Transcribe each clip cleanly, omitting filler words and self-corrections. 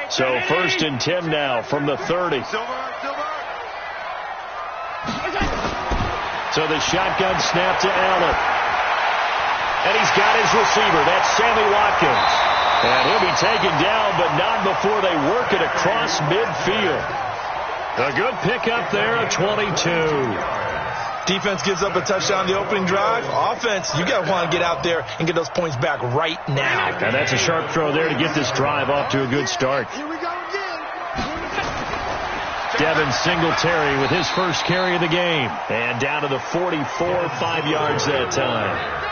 So 1st and 10 now from the 30. So the shotgun snap to Allen. And he's got his receiver. That's Sammy Watkins. And he'll be taken down, but not before they work it across midfield. A good pickup there of 22. Defense gives up a touchdown the opening drive. Offense, you got to want to get out there and get those points back right now. And that's a sharp throw there to get this drive off to a good start. Here we go again. Devin Singletary with his first carry of the game. And down to the 44, 5 yards that time.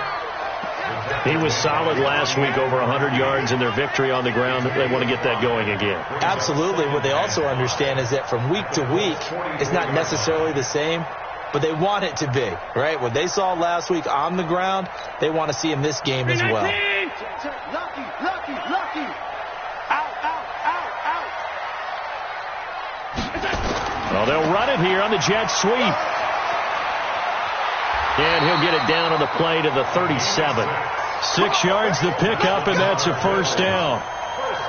He was solid last week, over 100 yards in their victory on the ground. They want to get that going again. Absolutely. What they also understand is that from week to week, it's not necessarily the same, but they want it to be, right? What they saw last week on the ground, they want to see in this game as well. Lucky. Out. Well, they'll run it here on the jet sweep. And he'll get it down on the play to the 37. 6 yards to pick up, and that's a first down.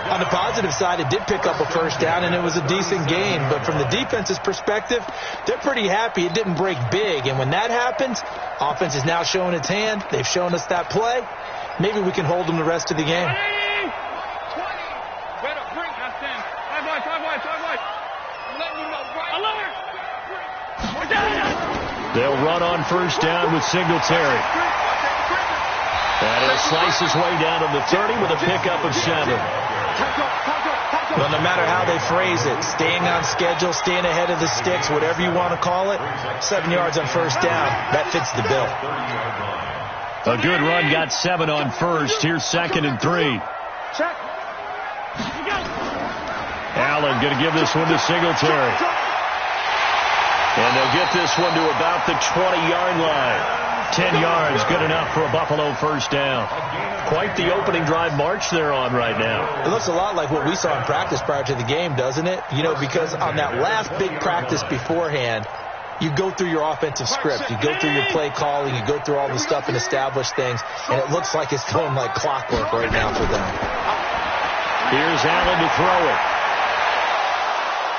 On the positive side, it did pick up a first down, and it was a decent gain. But from the defense's perspective, they're pretty happy it didn't break big. And when that happens, offense is now showing its hand. They've shown us that play. Maybe we can hold them the rest of the game. 20. Better bring us in. 5 wide. Let me know. Alert. They'll run on first down with Singletary. And he'll slice his way down to the 30 with a pickup of 7. Well, no matter how they phrase it, staying on schedule, staying ahead of the sticks, whatever you want to call it, 7 yards on first down, that fits the bill. A good run, got 7 on first. Here's 2nd and 3. Allen going to give this one to Singletary. And they'll get this one to about the 20-yard line. 10 yards, good enough for a Buffalo first down. Quite the opening drive march they're on right now. It looks a lot like what we saw in practice prior to the game, doesn't it? You know, because on that last big practice beforehand, you go through your offensive script. You go through your play calling. You go through all the stuff and establish things. And it looks like it's going like clockwork right now for them. Here's Allen to throw it.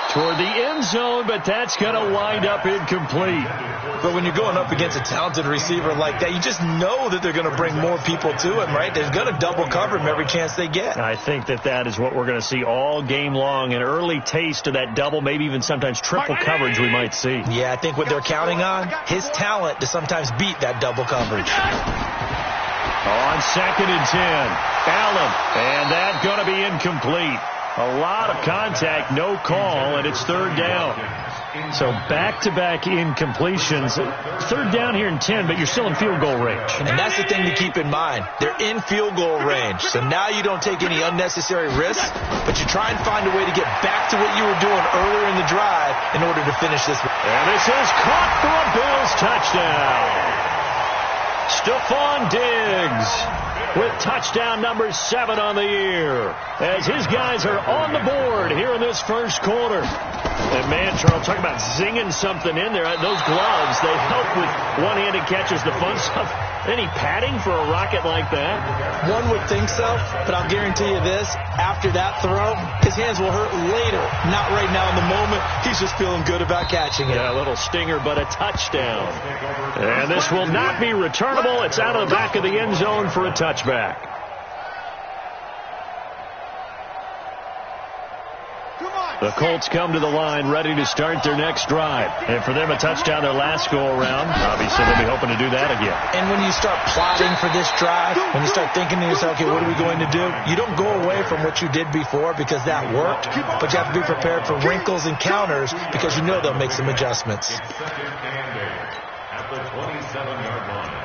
Toward the end zone, but that's going to wind up incomplete. But when you're going up against a talented receiver like that, you just know that they're going to bring more people to him, right? They're going to double cover him every chance they get. I think that is what we're going to see all game long. An early taste of that double, maybe even sometimes triple coverage we might see. Yeah, I think what they're counting on, his talent to sometimes beat that double coverage. On 2nd and 10, Allen, and that's going to be incomplete. A lot of contact, no call, and it's 3rd down. So back-to-back incompletions. 3rd down here in 10, but you're still in field goal range. And that's the thing to keep in mind. They're in field goal range. So now you don't take any unnecessary risks, but you try and find a way to get back to what you were doing earlier in the drive in order to finish this. And this is caught for a Bills touchdown. Stephon Diggs with touchdown number 7 on the year, as his guys are on the board here in this first quarter. And man, Charles, talk about zinging something in there. Those gloves, they help with one-handed catches, the fun stuff. Any padding for a rocket like that? One would think so, but I'll guarantee you this. After that throw, his hands will hurt later. Not right now in the moment. He's just feeling good about catching it. Yeah, a little stinger, but a touchdown. And this will not be returnable. It's out of the back of the end zone for a touchback. The Colts come to the line ready to start their next drive. And for them, a touchdown their last go-around. Obviously, they'll be hoping to do that again. And when you start plotting for this drive, when you start thinking to yourself, okay, what are we going to do? You don't go away from what you did before because that worked, but you have to be prepared for wrinkles and counters because you know they'll make some adjustments. At the 27-yard line.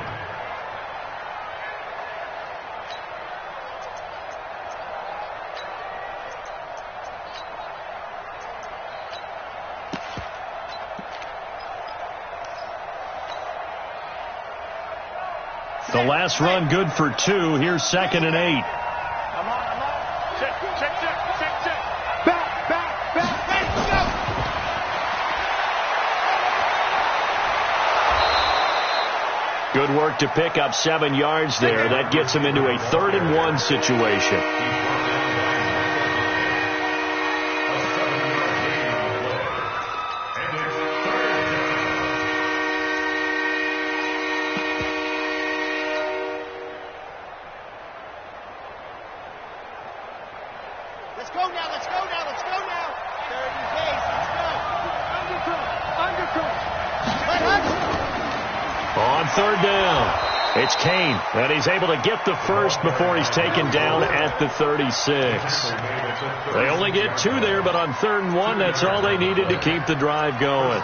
The last run good for 2. Here's 2nd and 8. I'm on. Check. Back. Go. Good work to pick up 7 yards there. That gets him into a 3rd and 1 situation. third down. It's Kane, and he's able to get the first before he's taken down at the 36. They only get 2 there, but on 3rd and 1, that's all they needed to keep the drive going.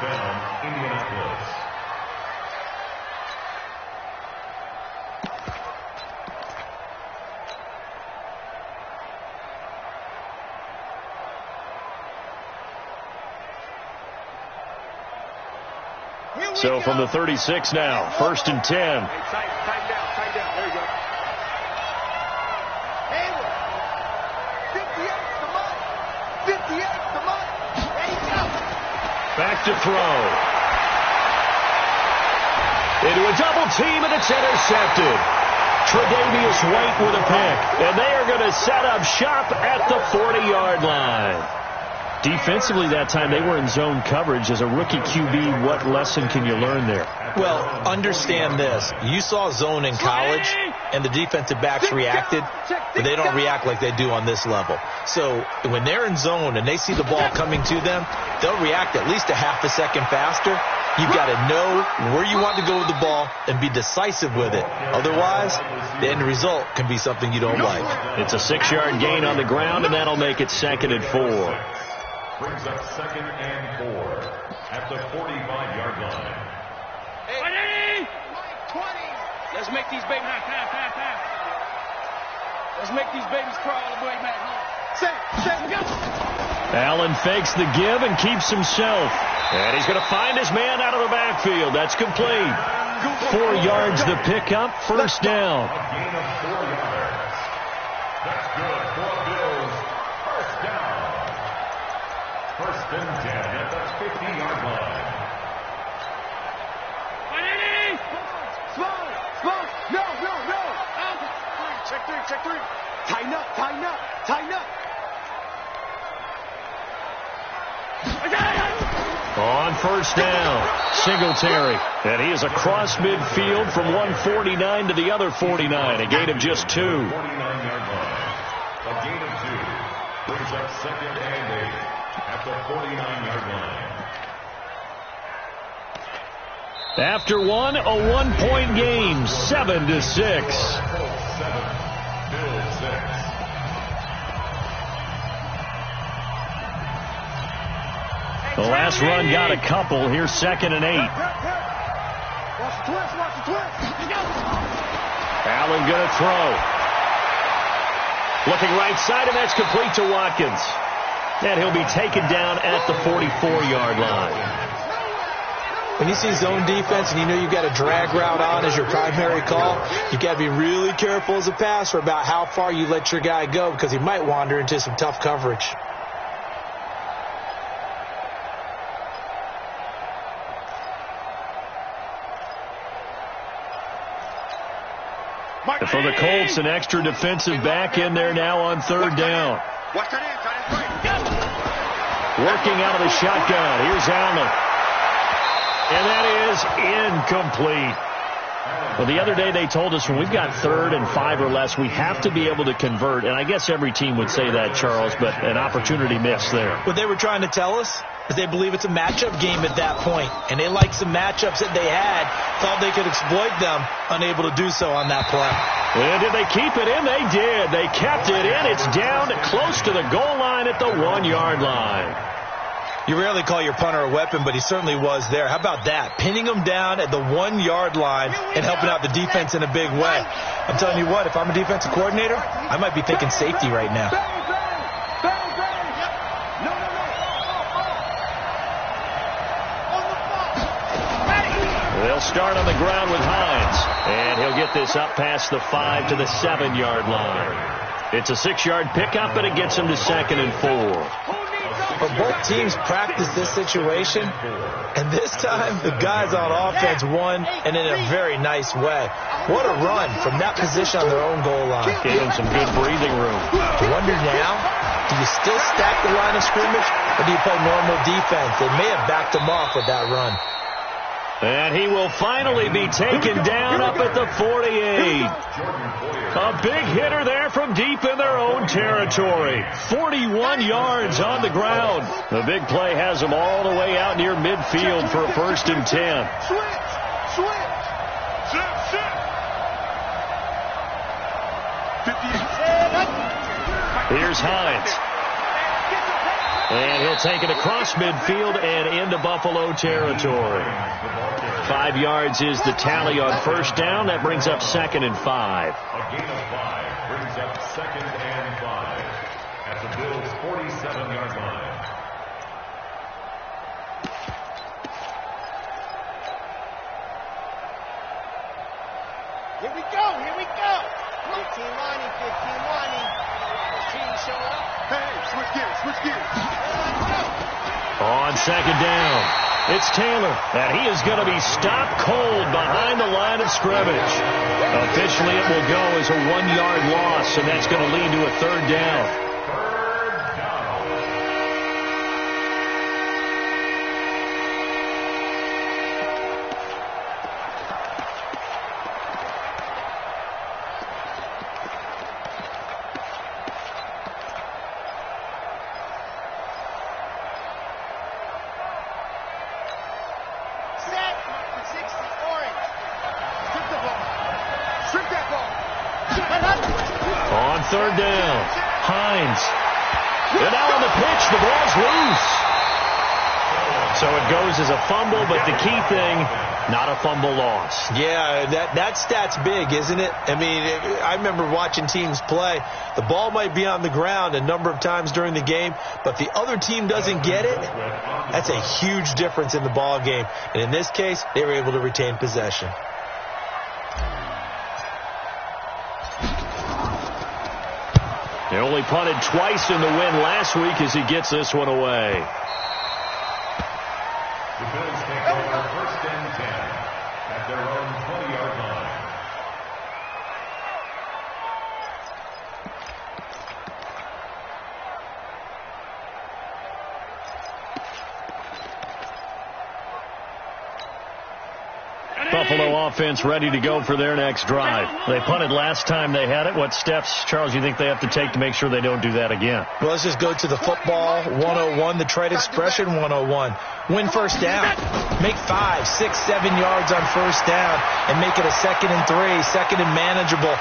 So from the 36 now, 1st and 10. Tight down. There you go. 58, come on. There you go. Back to throw. Into a double team, and it's intercepted. Tre'Davious White with a pick, and they are going to set up shop at the 40-yard line. Defensively that time, they were in zone coverage. As a rookie QB, what lesson can you learn there? Well, understand this. You saw zone in college, and the defensive backs reacted, but they don't react like they do on this level. So when they're in zone and they see the ball coming to them, they'll react at least a half a second faster. You've got to know where you want to go with the ball and be decisive with it. Otherwise, the end result can be something you don't like. It's a 6-yard gain on the ground, and that'll make it 2nd and 4. Brings up 2nd and 4 at the 45-yard line. Hey, 20. Let's make these babies Let's make these babies crawl all the way back home. Set, go. Allen fakes the give and keeps himself. And he's going to find his man out of the backfield. That's complete. 4 yards the pickup, 1st down. A gain of 4 yards. That's good for Bills. 1st down. 1st and 10 at the 50-yard line. Small. No. Check three. Tighten up. On 1st down, Singletary. And he is across midfield from 149 to the other 49. A gain of just 2. 49-yard line. A gain of 2. Brings up 2nd and 8 at the 49-yard line. After one, a 1-point game, 7-6. 7, Bills 6. The last run got a couple. Here's 2nd and 8. Watch the twist. Allen going to throw. Looking right side, and that's complete to Watkins. And he'll be taken down at the 44-yard line. When you see zone defense and you know you've got a drag route on as your primary call, you've got to be really careful as a passer about how far you let your guy go because he might wander into some tough coverage. For the Colts, an extra defensive back in there now on 3rd down. Working out of the shotgun. Here's Allen. And that is incomplete. Well, the other day they told us when we've got 3rd and 5 or less, we have to be able to convert. And I guess every team would say that, Charles, but an opportunity missed there. What they were trying to tell us is they believe it's a matchup game at that point. And they liked some matchups that they had, thought they could exploit them, unable to do so on that play. And did they keep it in? They did. They kept it in. It's down close to the goal line at the 1-yard line. You rarely call your punter a weapon, but he certainly was there. How about that? Pinning him down at the 1-yard line and helping out the defense in a big way. I'm telling you what, if I'm a defensive coordinator, I might be thinking safety right now. They'll start on the ground with Hines. And he'll get this up past the 5 to the 7-yard line. It's a 6-yard pickup, and it gets him to 2nd and 4. But both teams practiced this situation, and this time the guys on offense won, and in a very nice way. What a run from that position on their own goal line. Gave them some good breathing room. I wonder now, do you still stack the line of scrimmage, or do you play normal defense? They may have backed them off with that run. And he will finally be taken down up at the 48. A big hitter there from deep in their own territory. 41 yards on the ground. The big play has them all the way out near midfield for a 1st and 10. Here's Hines. And he'll take it across midfield and into Buffalo territory. 5 yards is the tally on first down. That brings up 2nd and 5. A gain of 5 brings up 2nd and 5 at the Bills' 47-yard line. Here we go, here we go. 15 lining, 15 lining. Team showing up. Hey, switch gears. On 2nd down, it's Taylor, and he is going to be stopped cold behind the line of scrimmage. Officially, it will go as a 1-yard loss, and that's going to lead to a 3rd down. On 3rd down, Hines. And now on the pitch, the ball's loose. So it goes as a fumble, but the key thing, not a fumble loss. Yeah, that stat's big, isn't it? I mean, I remember watching teams play. The ball might be on the ground a number of times during the game, but the other team doesn't get it. That's a huge difference in the ball game. And in this case, they were able to retain possession. They only punted twice in the win last week as he gets this one away. The Bills take over 1st and 10 at their own 20-yard line. Buffalo offense ready to go for their next drive. They punted last time they had it. What steps, Charles, you think they have to take to make sure they don't do that again? Well, let's just go to the football 101, the trade expression 101. Win first down. Make 5, 6, 7 yards on first down and make it a 2nd and 3, 2nd and manageable.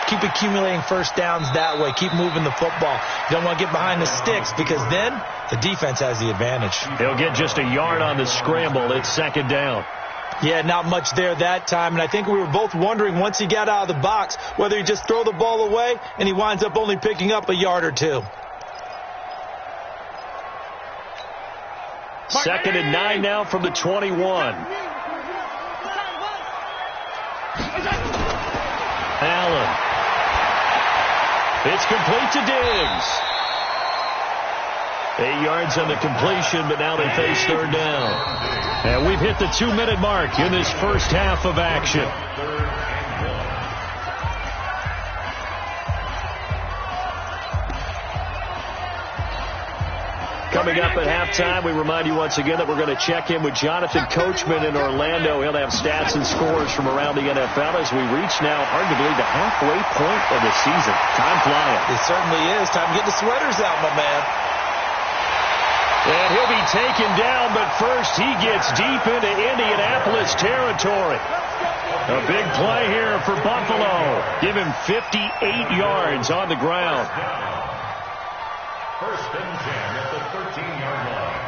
Keep accumulating first downs that way. Keep moving the football. You don't want to get behind the sticks because then the defense has the advantage. They'll get just a yard on the scramble. It's 2nd down. Yeah, not much there that time, and I think we were both wondering once he got out of the box whether he just throw the ball away and he winds up only picking up a yard or 2. 2nd and 9 now from the 21. Allen. It's complete to Diggs. 8 yards on the completion, but now they face 3rd down. And we've hit the 2-minute mark in this first half of action. Coming up at halftime, we remind you once again that we're going to check in with Jonathan Coachman in Orlando. He'll have stats and scores from around the NFL as we reach now, hard to believe, the halfway point of the season. Time flying. It certainly is. Time to get the sweaters out, my man. And he'll be taken down, but first he gets deep into Indianapolis territory. A big play here for Buffalo. Give him 58 yards on the ground. 1st and 10 at the 13-yard line.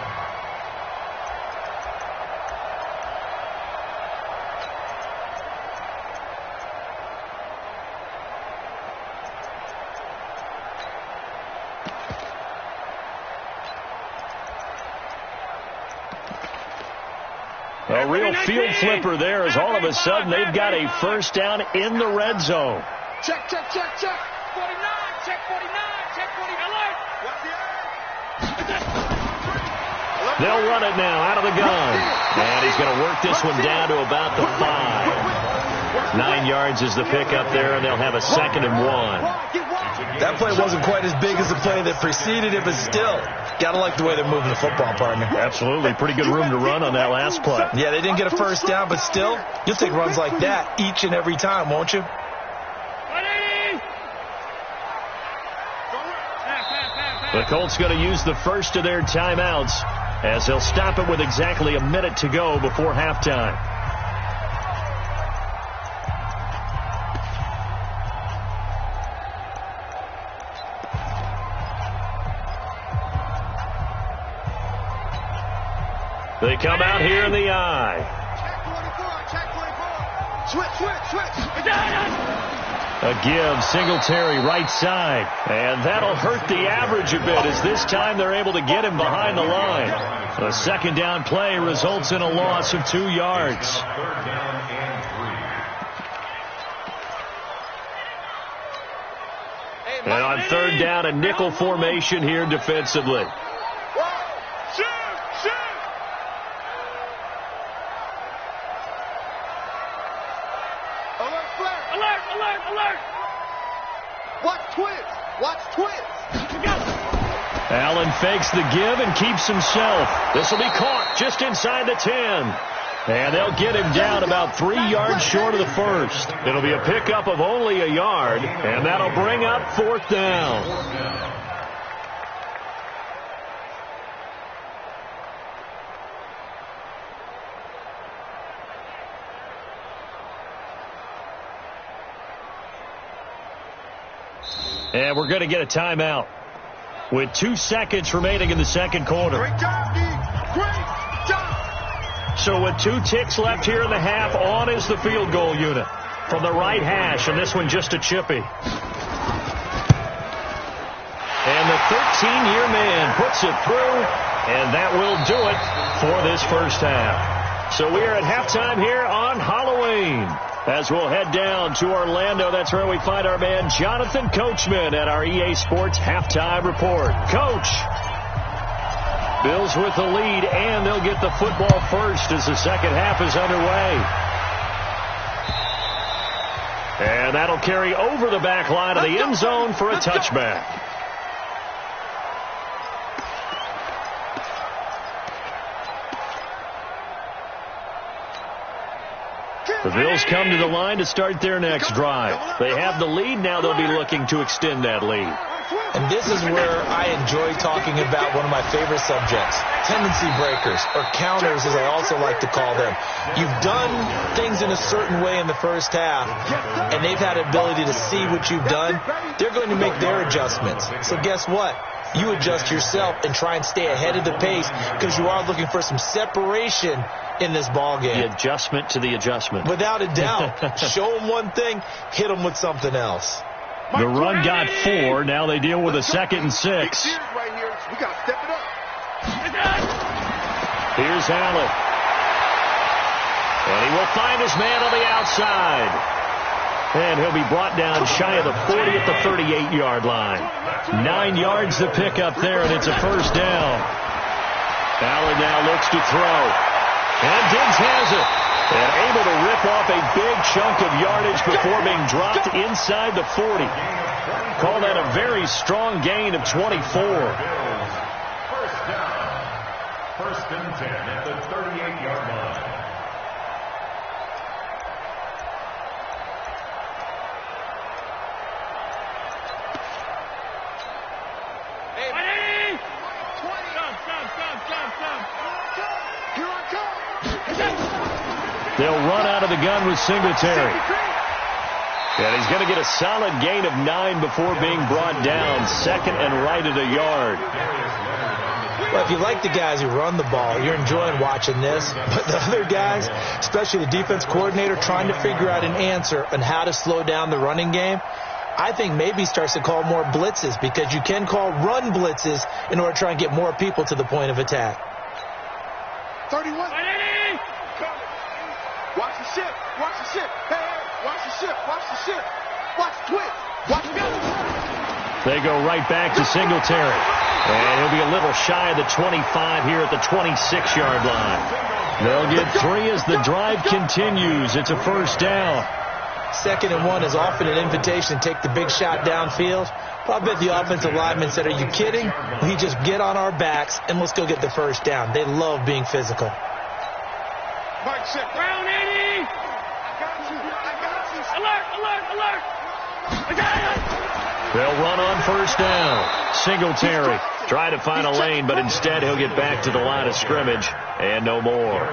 A real field flipper there as all of a sudden they've got a first down in the red zone. Check. 49, check 49, check 49. They'll run it now out of the gun. And he's going to work this one down to about the 5. 9 yards is the pickup there, and they'll have a 2nd and 1. That play wasn't quite as big as the play that preceded it, but still, got to like the way they're moving the football, partner. Absolutely. Pretty good room to run on that last play. Yeah, they didn't get a first down, but still, you'll take runs like that each and every time, won't you? The Colts going to use the first of their timeouts as they'll stop it with exactly a minute to go before halftime. They come out here in the I. Check 24. Switch. A give, Singletary right side. And that'll hurt the average a bit as this time they're able to get him behind the line. A second down play results in a loss of 2 yards. Third down and 3. And on third down, a nickel formation here defensively. Alert! Watch twins! Allen fakes the give and keeps himself. This will be caught just inside the 10. And they'll get him down about 3 yards short of the first. It'll be a pickup of only a yard, and that'll bring up fourth down. And we're going to get a timeout with 2 seconds remaining in the second quarter. Great job, D. Great job. So with 2 ticks left here in the half, on is the field goal unit from the right hash, and this one just a chippy. And the 13-year man puts it through, and that will do it for this first half. So we are at halftime here on Halloween. As we'll head down to Orlando, that's where we find our man Jonathan Coachman at our EA Sports Halftime Report. Coach, Bills with the lead, and they'll get the football first as the second half is underway. And that'll carry over the back line of the end zone for a touchback. The Bills come to the line to start their next drive. They have the lead. Now they'll be looking to extend that lead. And this is where I enjoy talking about one of my favorite subjects, tendency breakers, or counters as I also like to call them. You've done things in a certain way in the first half, and they've had ability to see what you've done. They're going to make their adjustments. So guess what? You adjust yourself and try and stay ahead of the pace because you are looking for some separation in this ball game. The adjustment to the adjustment. Without a doubt. Show them one thing, hit them with something else. The run got 4. Now they deal with a 2nd and 6. We got to step it up. Here's Allen. And he will find his man on the outside. And he'll be brought down shy of the 40 at the 38-yard line. 9 yards to pick up there, and it's a first down. Allen now looks to throw. And Diggs has it. And able to rip off a big chunk of yardage before being dropped inside the 40. Call that a very strong gain of 24. First down. First and 10 at the 38-yard line. They'll run out of the gun with Singletary. And he's going to get a solid gain of 9 before being brought down. 2nd and right at a yard. Well, if you like the guys who run the ball, you're enjoying watching this. But the other guys, especially the defense coordinator, trying to figure out an answer on how to slow down the running game, I think maybe starts to call more blitzes because you can call run blitzes in order to try and get more people to the point of attack. 31. Watch the ship. Hey, watch the ship. Watch the twist. Watch the gun. They go right back to Singletary. And he'll be a little shy of the 25 here at the 26-yard line. They'll get 3 as the drive continues. It's a first down. 2nd and 1 is often an invitation to take the big shot downfield. But I bet the offensive linemen said, are you kidding? We just get on our backs and let's go get the first down. They love being physical. Mike said, Brown 80. I got you. Alert. I got it. They'll run on first down. Singletary try to find a lane, but instead he'll get back to the line of scrimmage and no more.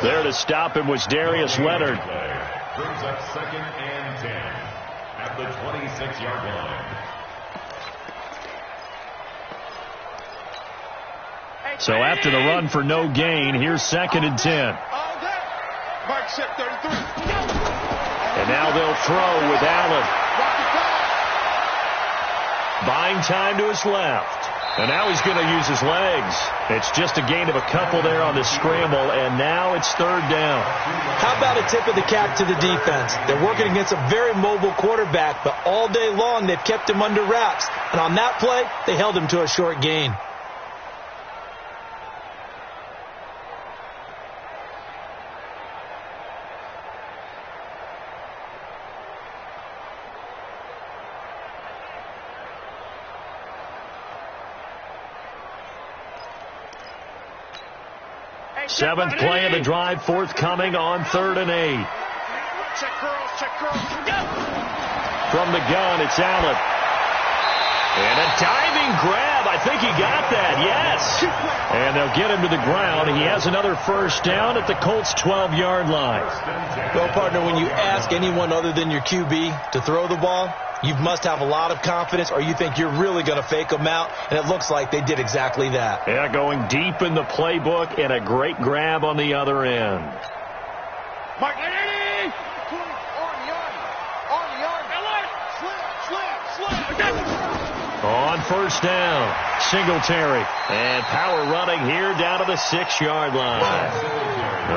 There to stop him was Darius Leonard. Brings up 2nd and 10 at the 26-yard line. Hey, So after the run for no gain, here's 2nd and 10. Mark set 33. And now they'll throw with Allen. Buying time to his left. And now he's going to use his legs. It's just a gain of a couple there on the scramble, and now it's 3rd down. How about a tip of the cap to the defense? They're working against a very mobile quarterback, but all day long they've kept him under wraps. And on that play, they held him to a short gain. Seventh play of the drive, forthcoming on 3rd and 8. Check curls, check curls. From the gun, it's Allen. And a diving grab. I think he got that, yes. And they'll get him to the ground. He has another 1st down at the Colts' 12-yard line. Well, partner, when you ask anyone other than your QB to throw the ball, you must have a lot of confidence, or you think you're really going to fake them out, and it looks like they did exactly that. Yeah, going deep in the playbook, and a great grab on the other end. Mark, on the yard. Slip. On 1st down, Singletary. And power running here down to the 6-yard line.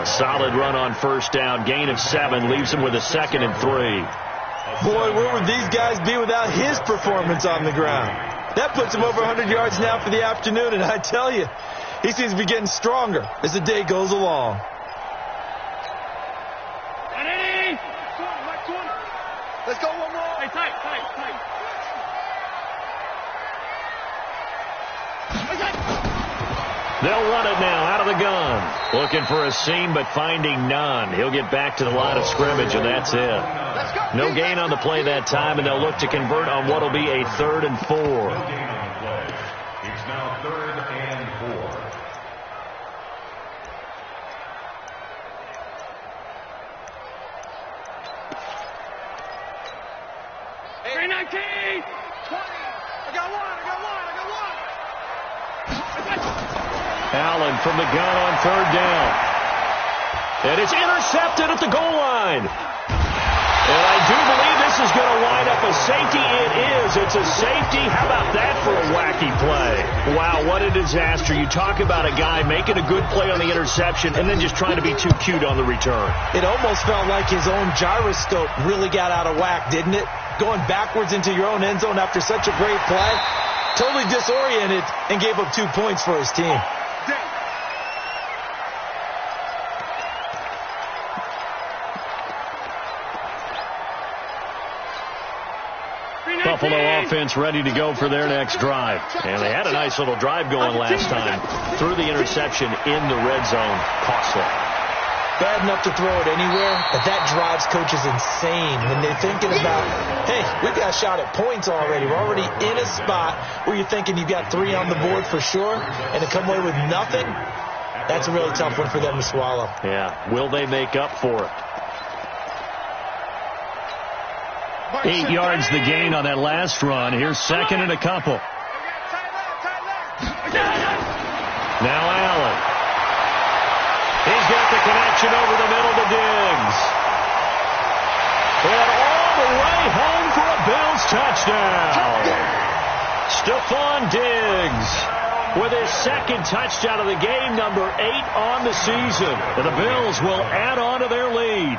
A solid run on 1st down, gain of 7, leaves him with a 2nd and 3. Boy, where would these guys be without his performance on the ground? That puts him over 100 yards now for the afternoon, and I tell you, he seems to be getting stronger as the day goes along. Let's go one more. Hey, tight. They'll run it now out of the gun. Looking for a seam, but finding none. He'll get back to the line of scrimmage, and that's it. No gain on the play that time, and they'll look to convert on what will be a 3rd and 4. No gain on the play. It's now 3rd and 4. Hey, 19, 20. I got one. Allen from the gun on 3rd down. And it's intercepted at the goal line. And I do believe this is going to wind up a safety. It is. It's a safety. How about that for a wacky play? Wow, what a disaster. You talk about a guy making a good play on the interception and then just trying to be too cute on the return. It almost felt like his own gyroscope really got out of whack, didn't it? Going backwards into your own end zone after such a great play. Totally disoriented and gave up 2 points for his team. Buffalo offense ready to go for their next drive. And they had a nice little drive going last time. Threw the interception in the red zone. Costly. Bad enough to throw it anywhere, but that drives coaches insane when they're thinking about, hey, we've got a shot at points already. We're already in a spot where you're thinking you've got 3 on the board for sure, and to come away with nothing, that's a really tough one for them to swallow. Yeah. Will they make up for it? 8 yards the gain on that last run. Here's 2nd and a couple. Now Allen. He's got the connection over the middle to Diggs. And all the way home for a Bills touchdown. Stephon Diggs with his 2nd touchdown of the game, number 8 on the season. And the Bills will add on to their lead.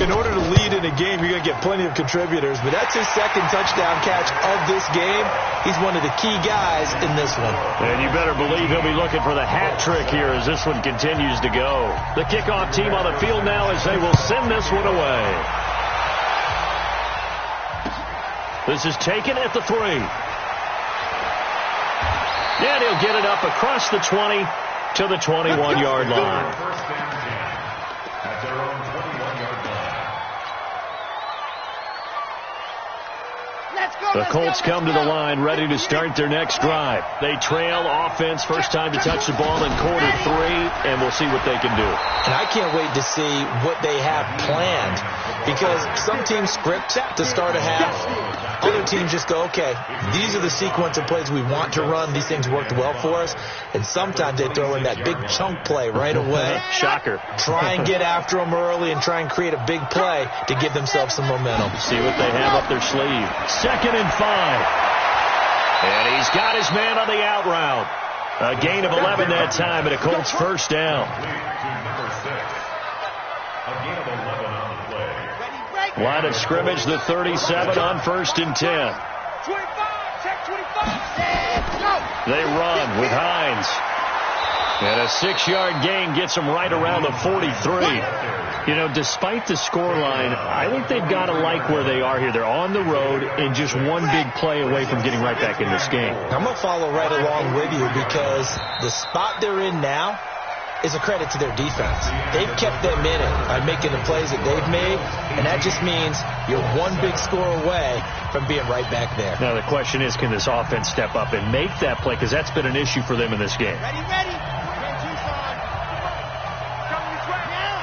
In order to lead in a game, you're going to get plenty of contributors, but that's his 2nd touchdown catch of this game. He's one of the key guys in this one. And you better believe he'll be looking for the hat trick here as this one continues to go. The kickoff team on the field now as they will send this one away. This is taken at the 3. And he'll get it up across the 20 to the 21-yard line. First down 10 at their own 21-yard line. The Colts come to the line ready to start their next drive. They trail offense first time to touch the ball in quarter 3. and we'll see what they can do. And I can't wait to see what they have planned, because some teams script to start a half. Other teams just go, okay, these are the sequence of plays we want to run. These things worked well for us. And sometimes they throw in that big chunk play right away. Shocker. Try and get after them early and try and create a big play to give themselves some momentum. See what they have up their sleeve. 2nd and 5. And he's got his man on the out route. A gain of 11 that time, and a Colts first down. Line of scrimmage, the 37 on 1st and 10. 25, check 25. They run with Hines. And a 6-yard gain gets them right around the 43. You know, despite the scoreline, I think they've got to like where they are here. They're on the road and just one big play away from getting right back in this game. I'm going to follow right along with you, because the spot they're in now is a credit to their defense. They've kept them in it by making the plays that they've made, and that just means you're one big score away from being right back there. Now the question is, can this offense step up and make that play? Because that's been an issue for them in this game. Ready, ready. Tucson. Coming this way now.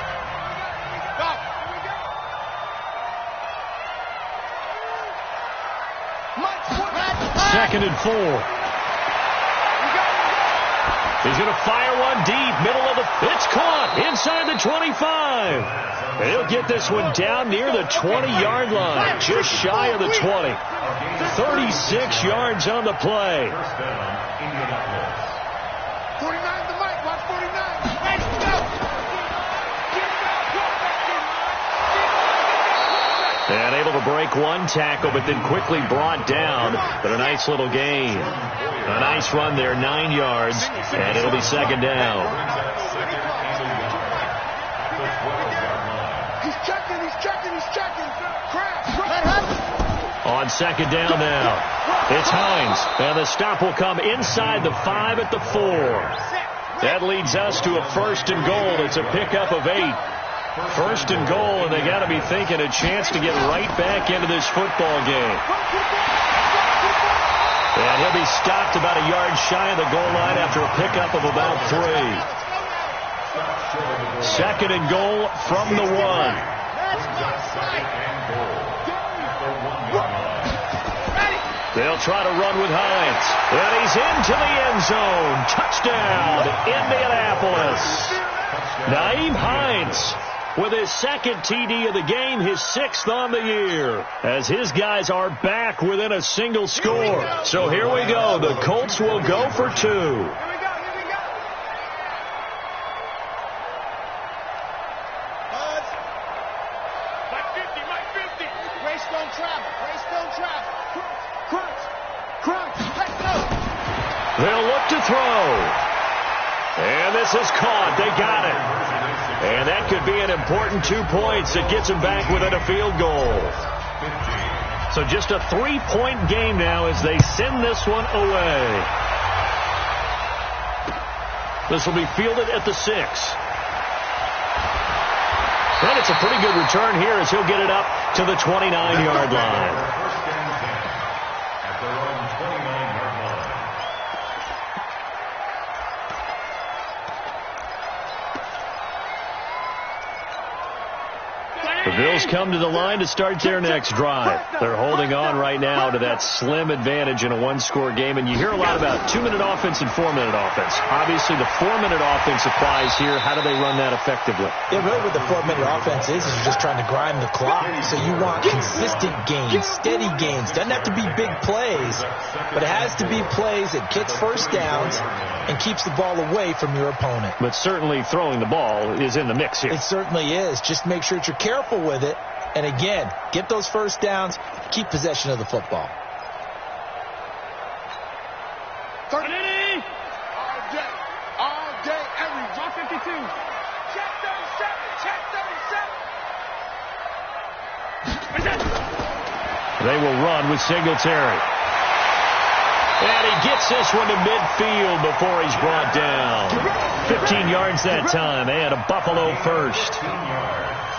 Go. Second and 4. He's going to fire one deep, middle of the... It's caught inside the 25. He'll get this one down near the 20-yard line, just shy of the 20. 36 yards on the play. 49 the mic. Watch 49. Ready, go. And able to break one tackle, but then quickly brought down. But a nice little gain. A nice run there, 9 yards, and it'll be 2nd down. He's checking. On 2nd down now, it's Hines, and the stop will come inside the 5 at the 4. That leads us to a 1st and goal. It's a pickup of 8. 1st and goal, and they got to be thinking a chance to get right back into this football game. And he'll be stopped about a yard shy of the goal line after a pickup of about 3. 2nd and goal from the 1. They'll try to run with Hines. And he's into the end zone. Touchdown, Indianapolis. Nyheim Hines with his 2nd TD of the game, his 6th on the year, as his guys are back within a single score. So here we go. The Colts will go for 2. Here we go. Buzz. Mike 50. Grace don't travel. Crunch. Let's go. They'll look to throw. And this is caught. They got it. And that could be an important 2 points that gets them back within a field goal. So just a 3-point game now as they send this one away. This will be fielded at the 6. And it's a pretty good return here as he'll get it up to the 29-yard line. The Bills come to the line to start their next drive. They're holding on right now to that slim advantage in a one-score game. And you hear a lot about 2-minute offense and 4-minute offense. Obviously, the 4-minute offense applies here. How do they run that effectively? Yeah, really what the 4-minute offense is you're just trying to grind the clock. So you want consistent gains, steady gains. Doesn't have to be big plays, but it has to be plays that gets first downs and keeps the ball away from your opponent. But certainly throwing the ball is in the mix here. It certainly is. Just make sure that you're careful with it. And again, get those first downs, keep possession of the football. 30. All day, every 152. Check 37. They will run with Singletary. And he gets this one to midfield before he's brought down. 15 yards that time. They had a Buffalo first.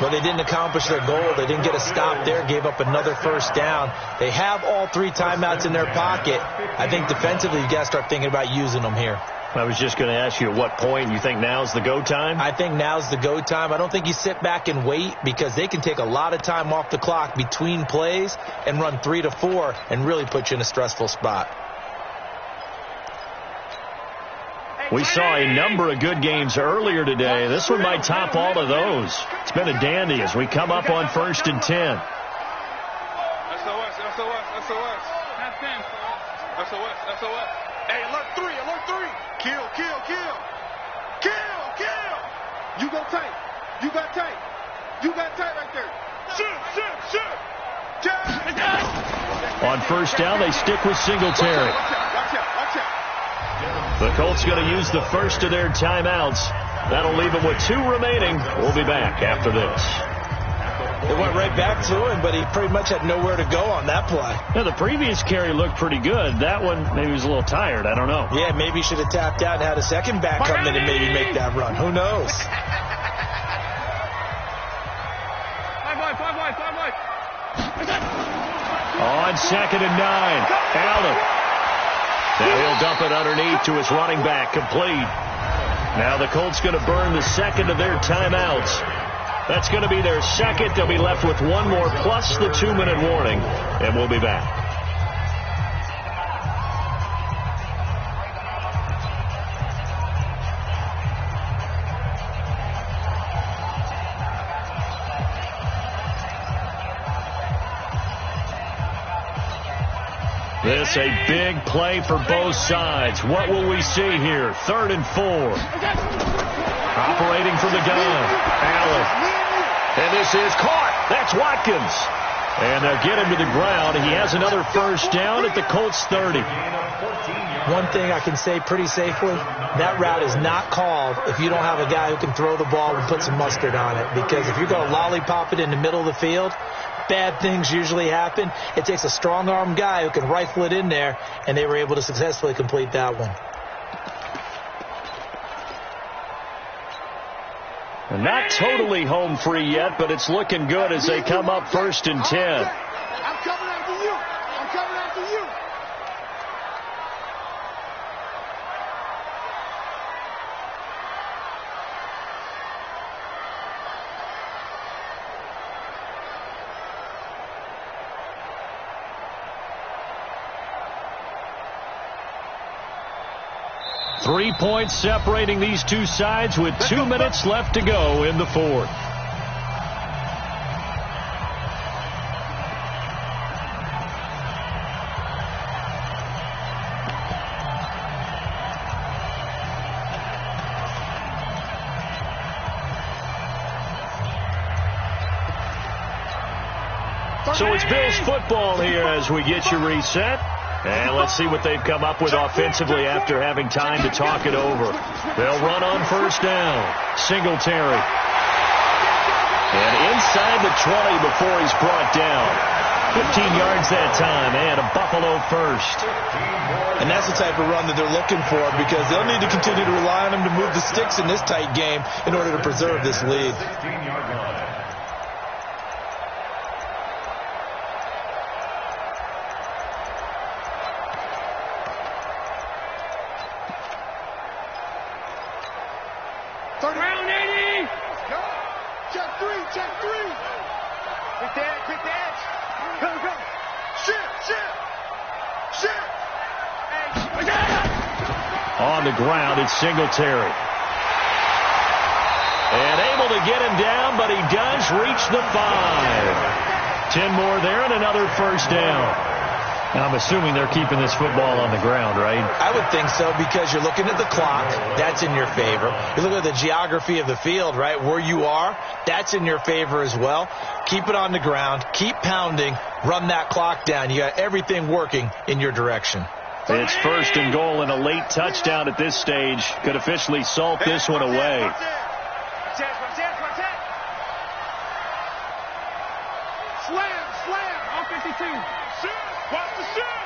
Well, they didn't accomplish their goal. They didn't get a stop there, gave up another first down. They have all 3 timeouts in their pocket. I think defensively, you got to start thinking about using them here. I was just going to ask you at what point you think now's the go time? I think now's the go time. I don't think you sit back and wait because they can take a lot of time off the clock between plays and run 3 to 4 and really put you in a stressful spot. We saw a number of good games earlier today. This one might top all of those. It's been a dandy as we come up on 1st and 10. SOS. Hey, alert 3. Kill. You go tight. You got tight right there. Shoot. On 1st down, they stick with Singletary. Watch out. The Colts going to use the first of their timeouts. That'll leave them with 2 remaining. We'll be back after this. It went right back to him, but he pretty much had nowhere to go on that play. Yeah, the previous carry looked pretty good. That one, maybe he was a little tired. I don't know. Yeah, maybe he should have tapped out and had a second back come in and maybe make that run. Who knows? On 2nd and 9. Allen. Now he'll dump it underneath to his running back. Complete. Now the Colts going to burn the second of their timeouts. That's going to be their second. They'll be left with 1 more plus the 2-minute warning. And we'll be back. This a big play for both sides. What will we see here? 3rd and 4. Operating from the gun. Allen. And this is caught. That's Watkins. And they'll get him to the ground. He has another 1st down at the Colts 30. One thing I can say pretty safely, that route is not called if you don't have a guy who can throw the ball and put some mustard on it. Because if you're going to lollipop it in the middle of the field, bad things usually happen. It takes a strong-arm guy who can rifle it in there, and they were able to successfully complete that one. Not totally home free yet, but it's looking good as they come up 1st and 10. I'm coming after you. 3 points separating these two sides with 2 minutes left to go in the 4th. So it's Bills football here as we get you reset. And let's see what they've come up with offensively after having time to talk it over. They'll run on 1st down. Singletary. And inside the 20 before he's brought down. 15 yards that time and a Buffalo 1st. And that's the type of run that they're looking for because they'll need to continue to rely on him to move the sticks in this tight game in order to preserve this lead. On the ground, it's Singletary. And able to get him down, but he does reach the 5. 10 more there and another 1st down. Now, I'm assuming they're keeping this football on the ground, right? I would think so because you're looking at the clock. That's in your favor. You look at the geography of the field, right, where you are. That's in your favor as well. Keep it on the ground. Keep pounding. Run that clock down. You got everything working in your direction. It's 1st and goal and a late touchdown at this stage. Could officially salt this one away. Slam. All 52. Watch the shoot.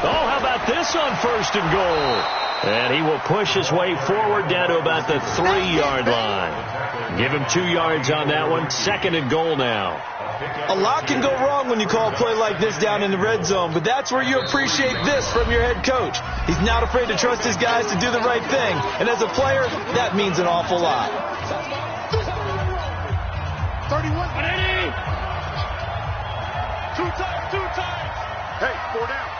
Oh, how about this on 1st and goal? And he will push his way forward down to about the 3-yard line. Give him 2 yards on that one. 2nd and goal now. A lot can go wrong when you call a play like this down in the red zone, but that's where you appreciate this from your head coach. He's not afraid to trust his guys to do the right thing, and as a player, that means an awful lot. 31. 2 times. Hey, 4 down.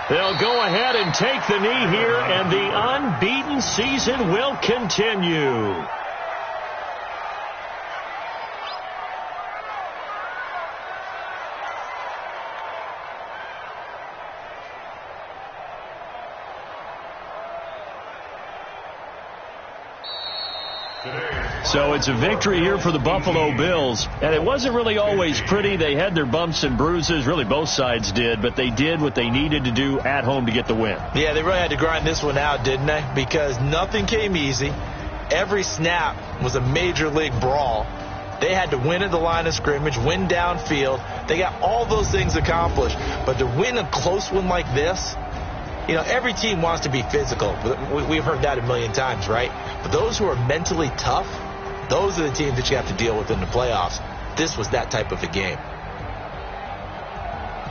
They'll go ahead and take the knee here, and the unbeaten season will continue. So it's a victory here for the Buffalo Bills, and it wasn't really always pretty. They had their bumps and bruises, really both sides did, but they did what they needed to do at home to get the win. Yeah, they really had to grind this one out, didn't they? Because nothing came easy. Every snap was a major league brawl. They had to win at the line of scrimmage, win downfield. They got all those things accomplished, but to win a close one like this, you know, every team wants to be physical. We've heard that a million times, right? But those who are mentally tough, those are the teams that you have to deal with in the playoffs. This was that type of a game.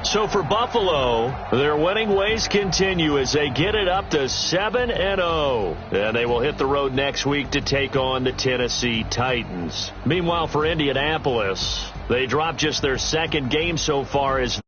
So for Buffalo, their winning ways continue as they get it up to 7-0. And they will hit the road next week to take on the Tennessee Titans. Meanwhile, for Indianapolis, they dropped just their second game so far as